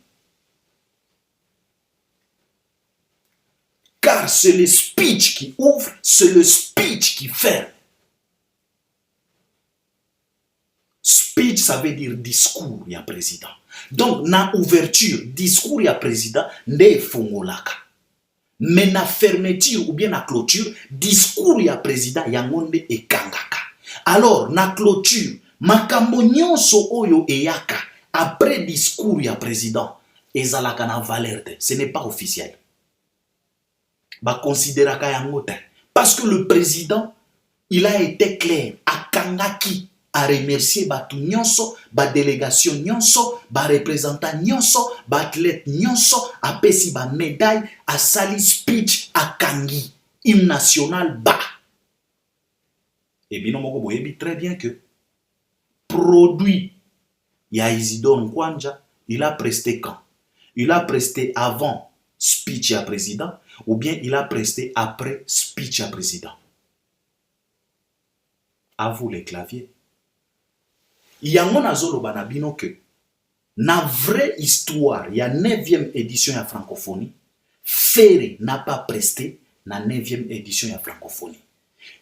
Car c'est le speech qui ouvre, c'est le speech qui ferme. Speech, ça veut dire discours, ya président. Donc, na ouverture, discours, ya président, nde fongolaka. Mais na fermeture ou bien na clôture, discours, ya président, yango nde ekangaka. Alors, na clôture, makambo nyonso oyo eyaka, après discours, ya président, ezalaka na valeur te. Ce n'est pas officiel. Considéraka yango te. Parce que le président, il a été clair, akangaki à remercier batu nyonso, ba délégation nyonso, ba représentant nyonso, ba athlète nyonso, a pesi ba médaille, a sali speech, a kangi, hymne national ba. Et bien, on voit très bien que produit ya Isidore Nkwanja, il a presté quand? Il a presté avant speech à président ou bien il a presté après speech à président? À vous les claviers. Il y a un azolo banabino que na vraie histoire, il y a 9e édition de francophonie, Ferré n'a pas presté na 9e édition de francophonie.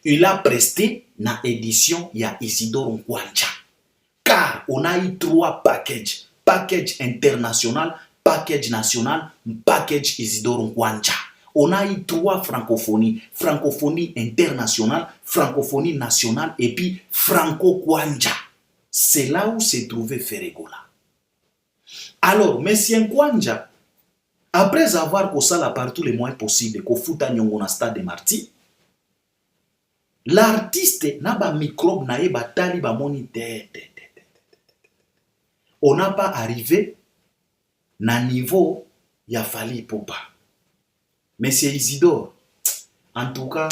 Il a presté na édition ya Isidore Nkwanja. Car on a eu 3 packages. Package international, package national, package Isidore Nkwanja. On a eu 3 francophonies. Francophonie internationale, francophonie nationale et puis franco-Kwanja. C'est là où s'est trouvé Ferregola. Alors, M. Nkwanja, après avoir causé la par tous les moyens possibles, qu'au fouta nyongo na stade de Marty, l'artiste n'a pas microbe na ye batali ba moni tete. On n'a pas arrivé na niveau ya Fally Ipupa. Monsieur Isidore, en tout cas,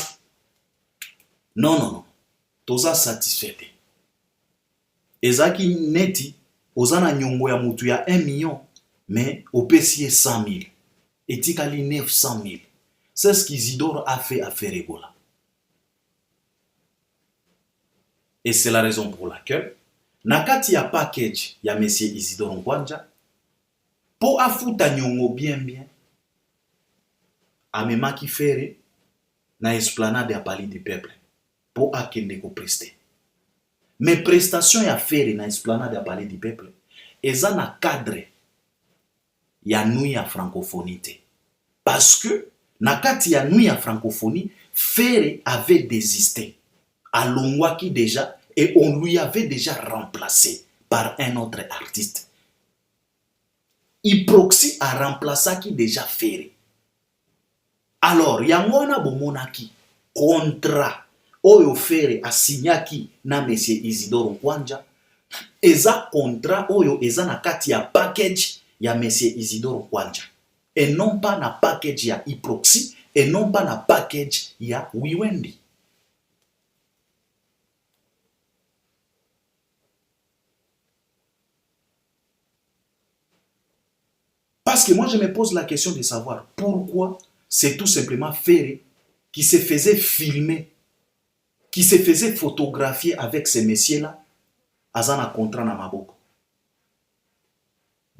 non. Toza satisfait. Ezaki neti, ozana nyongo ya mutu ya 1 million, mais au PCA 100 000. Etikali 900 000. C'est ce qu'Isidore a fait à Ferregola. Et c'est la raison pour laquelle, nakati ya package ya Monsieur Isidore Nkwanja, po afuta nyongo bien, amemaki Ferré na esplanade ya Palais du Peuple, po akende ko prester. Mais prestation ya Ferré na esplanade ya Palais du Peuple, eza na cadre ya nuit ya francophonie te. Parce que, nakati ya nuit ya francophonie, Ferré avait désisté. Alongwaki déjà, et on lui avait déjà remplacé par un autre artiste. Iproxy a remplacé qui déjà Ferré. Alors, yangona bomonaki contrat oyo Ferré a signaki na Monsieur Isidore Nkwanja, eza contrat oyo eza na kati ya package ya Monsieur Isidore Nkwanja, et non pas na package ya Iproxy, et non pas na package ya Wiwendi. Parce que moi je me pose la question de savoir pourquoi c'est tout simplement Ferré qui se faisait filmer, qui se faisait photographier avec ces messieurs-là, azana contrat na maboko.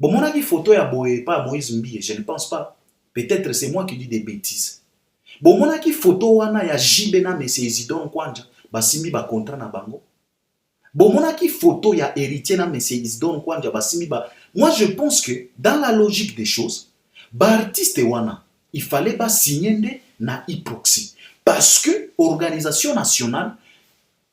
Bon, mon avis photo ya boye pas Moïse Mbie, je ne pense pas. Peut-être c'est moi qui dis des bêtises. Bon, mon avis photo wana ya Jibe na Monsieur Isidore Nkwanja, basimi ba contrat na bango. Bon, mon avis photo ya héritier na Monsieur Isidore Nkwanja, basimi ba. Moi, je pense que dans la logique des choses, ba artiste wana, il fallait pas signer na Iproxy. Parce que organisation nationale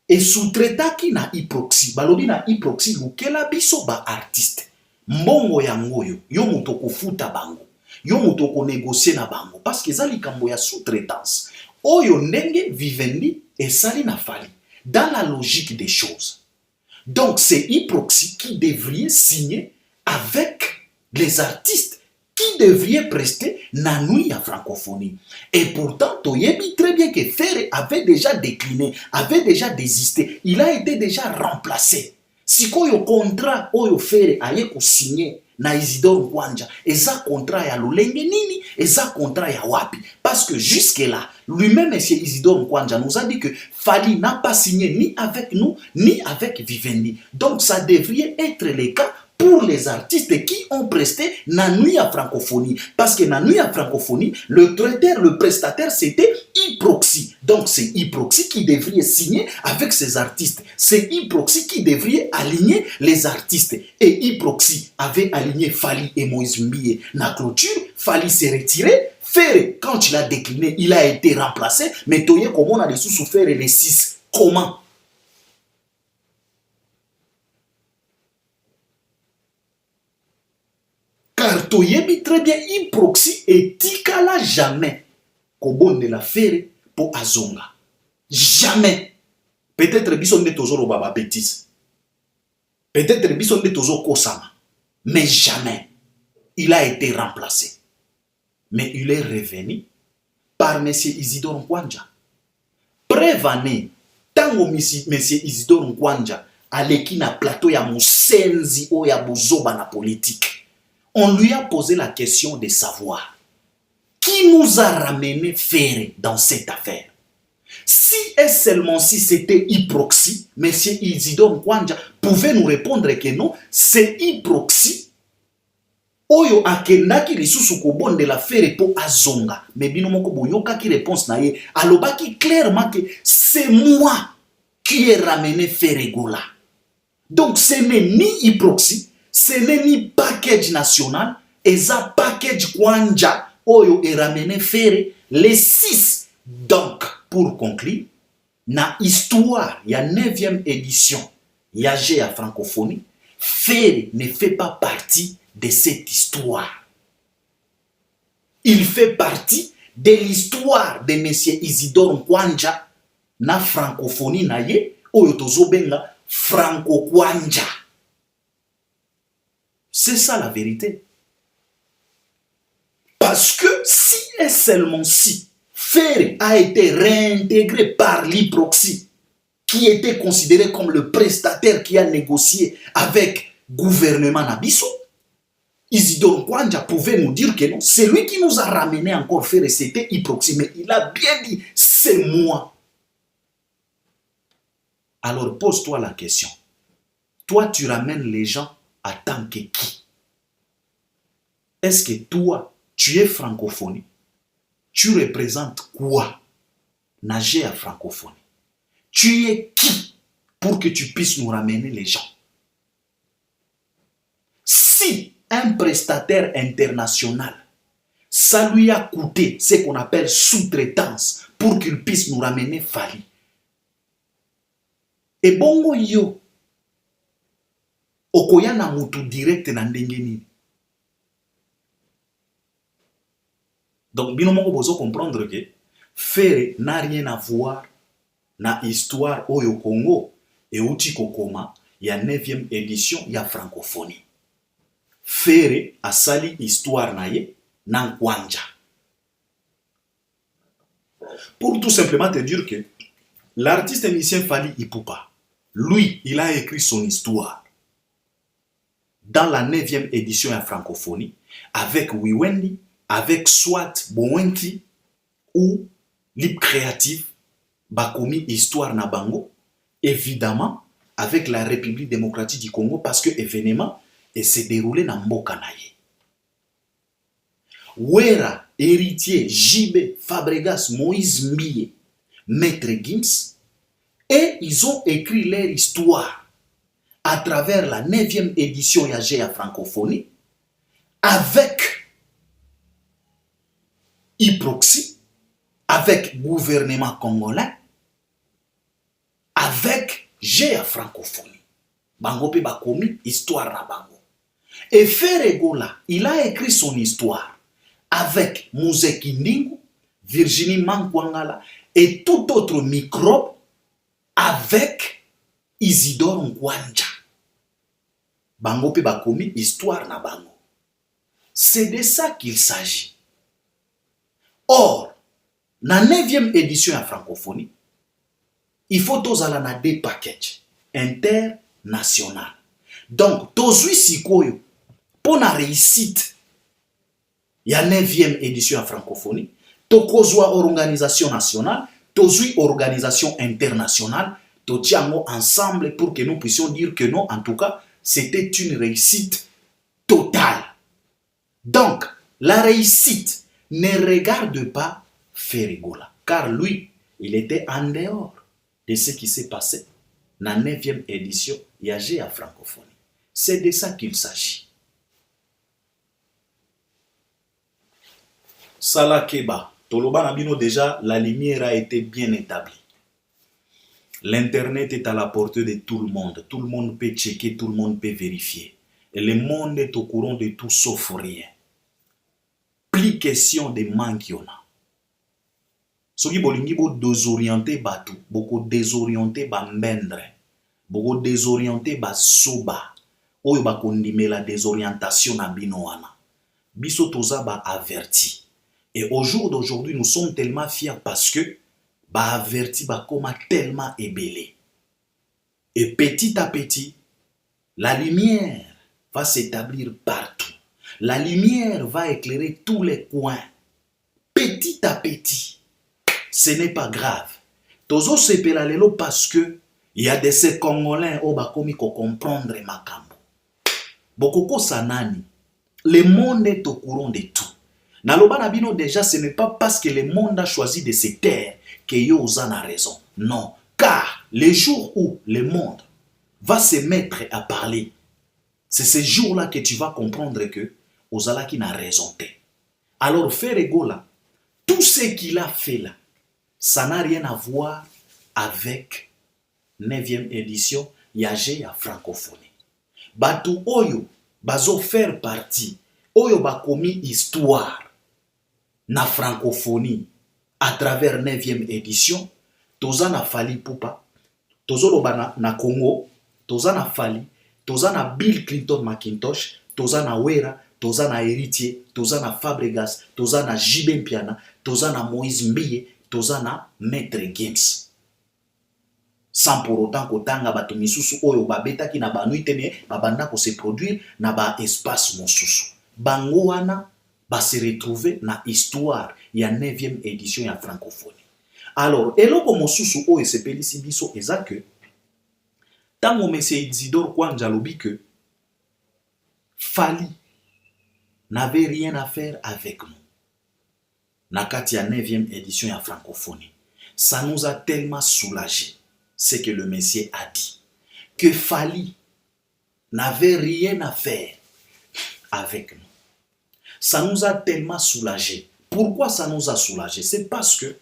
est sous-traitée qui na Iproxy. Balobi na Iproxy, lukela biso ba artiste. Mbongo yango yo muto kofuta bango. Yo muto ko négocier na bango. Parce que zali kambo ya sous-traitance. Oyo ndenge Vivendi et sali na Fally. Dans la logique des choses. Donc c'est Iproxy qui devrait signer avec les artistes qui devraient prester na nuit à francophonie. Et pourtant, Toyebi très bien que Ferré avait déjà décliné, avait déjà désisté. Il a été déjà remplacé. Si koyo contrat oyo Ferré aye ko signé na Isidore Nkwanja, eza contrat ya lolenge nini, eza contrat ya wapi. Parce que jusque là, lui-même monsieur Isidore Nkwanja nous a dit que Fally n'a pas signé ni avec nous, ni avec Vivendi. Donc ça devrait être le cas pour les artistes qui ont presté na nuit à francophonie. Parce que na nuit à francophonie, le traiteur, le prestataire, c'était Iproxy. Donc c'est Iproxy qui devrait signer avec ces artistes. C'est Iproxy qui devrait aligner les artistes. Et Iproxy avait aligné Fally et Moïse Mbie. Na clôture, Fally s'est retiré. Ferré, quand il a décliné, il a été remplacé. Mais Toye, comment on a dessous souffert les 6? Comment? Car Toyebi très bien, Iproxy et Tikala jamais. Kobon de la Ferré pour Azonga. Jamais. Peut-être bison de toujours au baba bêtise. Peut-être biso nde tozo kosama, mais jamais il a été remplacé. Mais il est revenu par M. Isidore Nkwanja. Preuve année, tango M. Isidore Nkwanja aleki na plateau ya musenzi o ya bozoba na politique, on lui a posé la question de savoir qui nous a ramené Ferré dans cette affaire. Si et seulement si c'était Hyproxy, M. Isidore Nkwanja pouvait nous répondre que non, c'est Hyproxy oyo akendaki lisusu kobondela Ferré po azonga. Mais bino moko boyokaki réponse na ye, alobaki clairement que c'est moi qui ai ramené Ferré Gola. Donc ce n'est ni Hyproxy, ce n'est ni package national, et ça package Kwanja oyo est ramené Ferré les 6. Donc pour conclure, na histoire ya 9e édition ya GEA francophonie, Ferré ne fait pas partie de cette histoire. Il fait partie de l'histoire de M. Isidore Nkwanja na francophonie na ye oyo tozobenga Franco Kwanja. C'est ça la vérité. Parce que si et seulement si Ferré a été réintégré par l'Hyproxy, qui était considéré comme le prestataire qui a négocié avec le gouvernement Nabiso, Isidore Nkwanja pouvait nous dire que non, c'est lui qui nous a ramené encore Ferré, c'était Hyproxy, mais il a bien dit, c'est moi. Alors pose-toi la question, toi tu ramènes les gens en tant que qui? Est-ce que toi, tu es francophonie? Tu représentes quoi? Nager à francophonie. Tu es qui pour que tu puisses nous ramener les gens? Si un prestataire international, ça lui a coûté ce qu'on appelle sous-traitance pour qu'il puisse nous ramener Fally. Et bongo yo, okoya na mutu direct na ndenge nini? Donc, bino moko bozo comprendre que Ferré n'a rien à voir na histoire oyo Congo et outi kokoma ya 9e édition ya francophonie. Ferré a sali histoire na ye na Nkwanja. Pour tout simplement te dire que l'artiste musicien Fally Ipupa, lui, il a écrit son histoire dans la 9e édition ya francophonie avec Wiwendi, avec Swat Bowenti ou Lip Créatif, Bakomi Histoire Nabango, évidemment avec la République démocratique du Congo parce que l'événement s'est déroulé dans Mboka Naye. Wera, Héritier, JB, Fabregas, Moïse Mbiye, Maître Gims, et ils ont écrit leur histoire à travers la 9e édition ya GEA francophonie avec Hyproxy, avec gouvernement congolais, avec GEA francophonie. Bango pe bakomi histoire na bango. Et Ferré Gola, il a écrit son histoire avec Mouzé Kindingu, Virginie Mankwangala et tout autre microbe avec Isidore Nkwanja. Bango pe bakomi histoire na bango. C'est de ça qu'il s'agit. Or, dans la 9e édition de la francophonie, il faut tous aller dans des packages internationaux. Donc, tous les sikoyo, pour la réussite, il y a 9e édition de la francophonie, tous les organisations nationales, tous les organisations internationales, tous ensemble pour que nous puissions dire que non, en tout cas, c'était une réussite totale. Donc, la réussite ne regarde pas Ferré Gola, car lui, il était en dehors de ce qui s'est passé dans la 9e édition ya GEA francophonie. C'est de ça qu'il s'agit. Sala Keba, Toloba Nabino déjà, la lumière a été bien établie. L'internet est à la portée de tout le monde. Tout le monde peut checker, tout le monde peut vérifier. Et le monde est au courant de tout sauf rien. Plus question de manque yon a. Soki bolingi bo désorienter batu, boko désorienter ba mbendre. boko désorienté bazoba oyo bakondimela désorientation na bino wana. Biso toza ba averti. Et au jour d'aujourd'hui, nous sommes tellement fiers parce que ba averti ba koma tellement ébélé. Et petit à petit, la lumière va s'établir partout. La lumière va éclairer tous les coins. Petit à petit. Ce n'est pas grave. Tozo sepela lelo parce que il y a des Congolais qui ont comprendre makambo. Bokoko sanani. Le monde est au courant de tout. Naloba nabino déjà, ce n'est pas parce que le monde a choisi de se taire que Yoza a raison. Non. Car le jour où le monde va se mettre à parler, c'est ce jour-là que tu vas comprendre que Ozala qui n'a raison. Alors, Ferego là, tout ce qu'il a fait là, ça n'a rien à voir avec 9e édition Yagé à francophonie. Batu Oyo, bazo faire partie, Oyo bakomi histoire na francophonie à travers 9e édition, toza na Fali Poupa, tozo loba na Congo, toza na Fali, toza na Bill Clinton Macintosh, toza na Wera, toza na Héritier, toza na Fabregas, toza na Jibe Mpiana, toza na Moïse Mbiye, toza na Maître Games. Sans pour autant kotanga bato misusu oyo babetaki na banuite ne babanda ko se produire na ba espace mosusu. Bango wana ba se retrouver na histoire ya 9e édition ya francophonie. Alors, eloko mosusu oyo sepelisi biso eza que tango monsieur Isidore Kwanja lobi que Fali n'avait rien à faire avec nous. Nakati ya 9e édition ya francophonie. Ça nous a tellement soulagé ce que le Messie a dit. Que Fali n'avait rien à faire avec nous. Ça nous a tellement soulagé. Pourquoi ça nous a soulagé? C'est parce que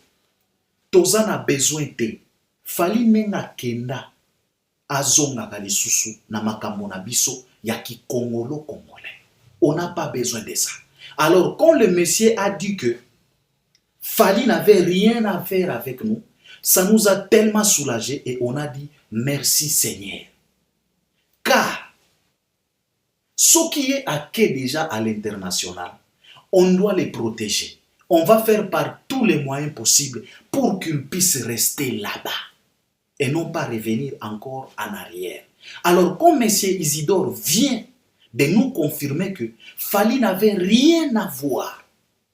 Tozan a besoin de Fali menga kenda azonga kalisusu na makambo na biso ya ki Congolo congolais. On n'a pas besoin de ça. Alors quand le Messie a dit que Fali n'avait rien à faire avec nous, ça nous a tellement soulagés et on a dit merci Seigneur. Car ce qui est acquis déjà à l'international, on doit les protéger. On va faire par tous les moyens possibles pour qu'ils puissent rester là-bas et non pas revenir encore en arrière. Alors quand M. Isidore vient de nous confirmer que Fali n'avait rien à voir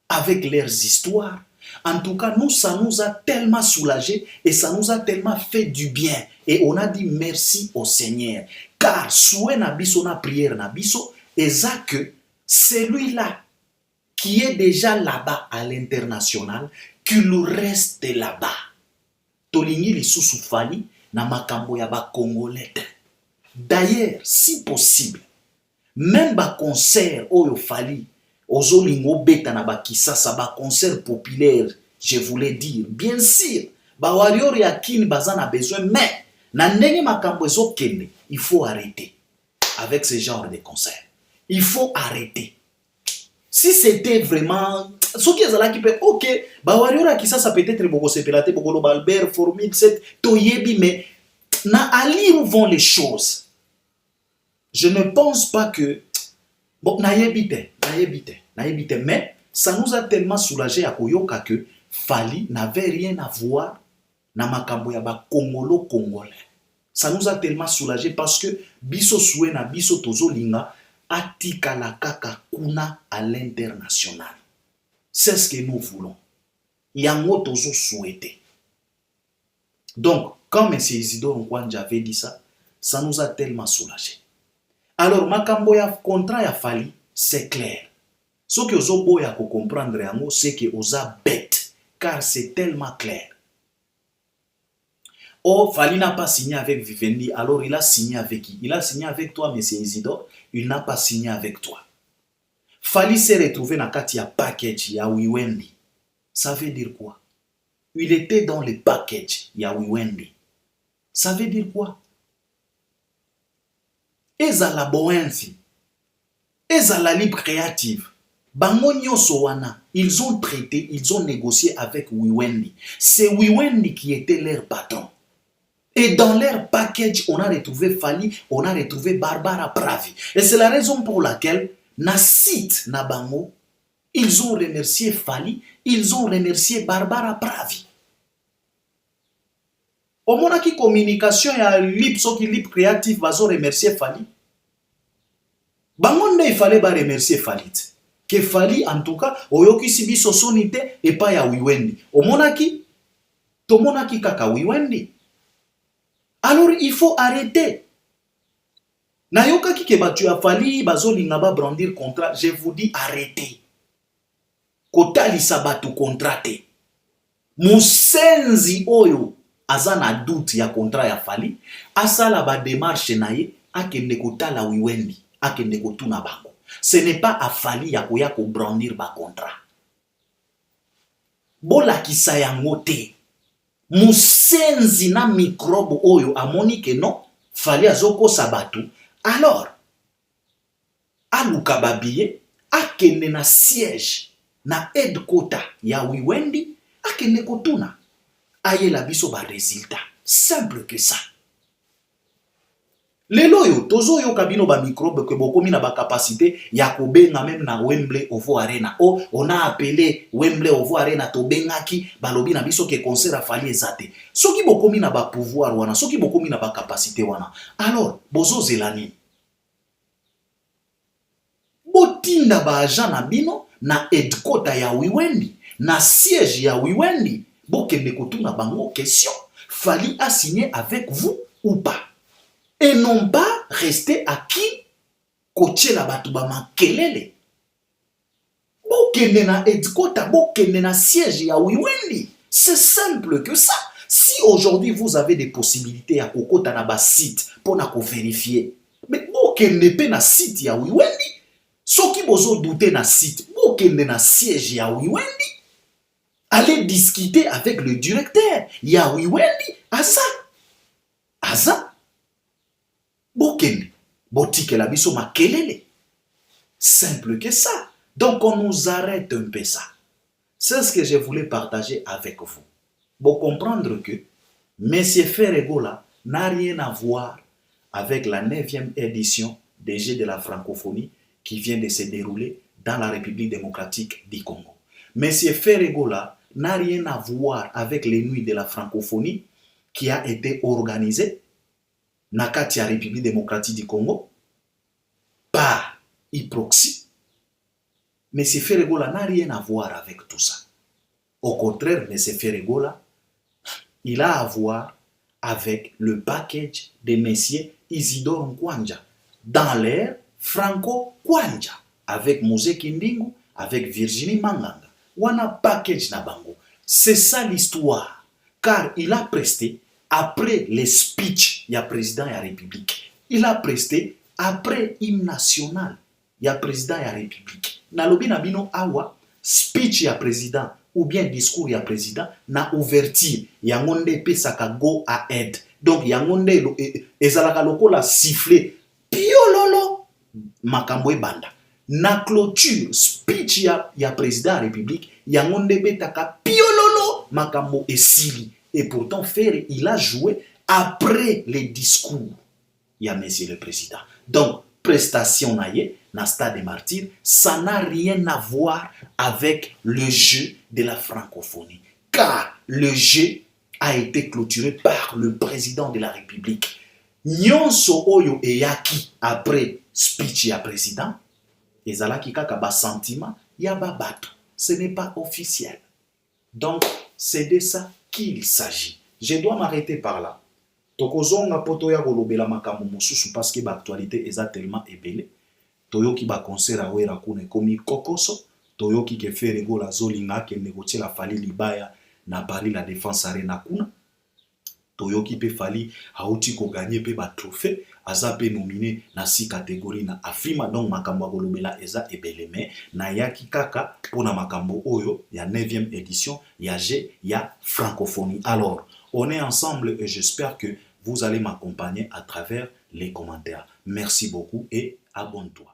avec leurs histoires, en tout cas, nous, ça nous a tellement soulagés et ça nous a tellement fait du bien. Et on a dit merci au Seigneur. Car souhait nabiso na prière nabiso, et ça que celui-là qui est déjà là-bas à l'international, qu'il reste là-bas. Tolingi li susu Fali na makambo ya ba Congolais. D'ailleurs, si possible, même ba concert oyo Fali ozolingo beta na bakisasa ba concert populaire, je voulais dire, bien sûr, ba warrior ya kin bazana besoin, mais na ndenge makambo ezokende, il faut arrêter avec ce genre de concert. Il faut arrêter. Si c'était vraiment ce qui est là qui peut, ok, ba warrior ya kisasa peut-être boko sepelate boko lo Albert Formide cette toyebi, mais na ali où vont les choses. Je ne pense pas que bon, naïbité, mais ça nous a tellement soulagé à Koyoka que Fali n'avait rien à voir na makambo ya ba Congolo congolais. Ça nous a tellement soulagé parce que biso soué na biso tozo linga atika la kaka kuna à l'international. C'est ce que nous voulons. Yango tozo souhaité. Donc, quand M. Isidore Nkwanja avait dit ça, ça nous a tellement soulagé. Alors, makambo ya contrat ya Fali, c'est clair. Ce que vous avez comprendre, c'est que vous êtes bête, car c'est tellement clair. Oh, Fali n'a pas signé avec Vivendi, alors il a signé avec qui? Il a signé avec toi, M. Isidore, il n'a pas signé avec toi. Fali s'est retrouvé dans le package, ya Wiwendi. Ça veut dire quoi? Il était dans le package, ya Wiwendi. Ça veut dire quoi? Eza la boensi, eza la libre créative. Bango nyonso wana, ils ont traité, ils ont négocié avec Wiwendi. C'est Wiwendi qui était leur patron. Et dans leur package, on a retrouvé Fally, on a retrouvé Barbara Pravi. Et c'est la raison pour laquelle, na site na bango, ils ont remercié Fally, ils ont remercié Barbara Pravi. Au moins, qui communication ya lip, so qui lip créatif, va remercier Fally. Bangonde, il fallait pas remercier Fally. Que Fally, en tout cas, oyoki sibi sosonite et pas ya wiwendi. Au monaki, to monaki kaka wiwendi. Alors, il faut arrêter. Nayoka ki ke batu ya Fally, bazo lingaba brandir contrat, je vous dis arrêtez. Kotalisa batu contraté. Musenzi oyo, azana doute ya contrat ya Fally, asala ba démarche naye, akende kotala wiwendi, akende kotuna bango. Ce n'est pas à Fally ya koya ko brandir ba contrat. Bola kisa yango te. Musenzi na microbe oyo amoni ke non, Fally azoko sabatu. Alors, aluka babiye, akende na siège, na headquarter ya wiwendi, akende kotuna. Aye la biso ba résultat. Simple que ça. Lelo yo, tozo yo kabino ba microbe que bokomi na ba capacité ya kobenga même na Wembley Ovo Arena. Oh, on a appelé Wembley Ovo Arena to bengaki balobi na biso ke concert a Fally ezate. Soki bokomi na ba pouvoir wana, soki bokomi na ba capacité wana. Alors, bozo zelani. Botinda ba agent na bino na headquarter ya wiwendi, na siège ya wiwendi. Bokende kotuna bango question. Fally a signé avec vous ou pas? Et non pas rester acquis coacher la batuba makelele. Bokende na headquarter, bokende na siège ya wiwendi. C'est simple que ça. Si aujourd'hui vous avez des possibilités à kokota na ba site pour na ko vérifier, mais bokende pe na site ya wiwendi. Soki bozo douter na site, bokende na siège ya wiwendi. Allez discuter avec le directeur. Ya wiwendi, asa. Asa. Bokende, botike la biso makelele. Simple que ça. Donc on nous arrête un peu ça. C'est ce que je voulais partager avec vous. Pour comprendre que M. Ferregola n'a rien à voir avec la 9e édition des Jeux de la francophonie qui vient de se dérouler dans la République démocratique du Congo. M. Ferregola n'a rien à voir avec les nuits de la francophonie qui a été organisée Nakati ya République démocratique du Congo par Iproxy. Mais M. Ferregola n'a rien à voir avec tout ça. Au contraire, M. Ferregola, il a à voir avec le package de M. Isidore Nkwanja dans l'ère Franco-Kwanja avec Mose Kindingu, avec Virginie Manganga. Wana package na bango. C'est ça l'histoire. Car il a presté après les speeches, il y a président de la République. Il a presté après hymne national, il y a président de la République. Nalobi nabino awa speech ya président ou bien discours ya président na ouverture ya ngonde pesaka go ahead. Donc ya ngonde ezalaka lokola siffler piololo makambo ebanda. Na clôture speech ya président de la République ya ngonde betaka piololo makambo esili. Et pourtant, Ferre, il a joué après les discours. Il y a Monsieur le Président. Donc, prestation naïe, na stade des martyrs, ça n'a rien à voir avec le jeu de la francophonie. Car le jeu a été clôturé par le président de la République. Nyonso oyo eyaki après speech ya président, ezalaki kaka ba sentiment ya babatu. Ce n'est pas officiel. Donc, c'est de ça qu'il s'agit. Je dois m'arrêter par là. Tokozonga poto ya kolobela makambo mosusu parce que l'actualité est tellement ébélée. Toyoki ba concert a wera kune komi kokoso. Toyoki ke Ferregola zolinga ke négocier la Fally Libaya na Paris la Défense Arena kuna. Toyoki pe Fally hauti ko gagner pe ba trophée aza pe nominé na 6 catégories na Afrima. Donc makambo kolobela eza ebele mais na yaki kaka pona makambo oyo ya 9e édition ya G ya francophonie. Alors on est ensemble et j'espère que vous allez m'accompagner à travers les commentaires. Merci beaucoup et abonne-toi.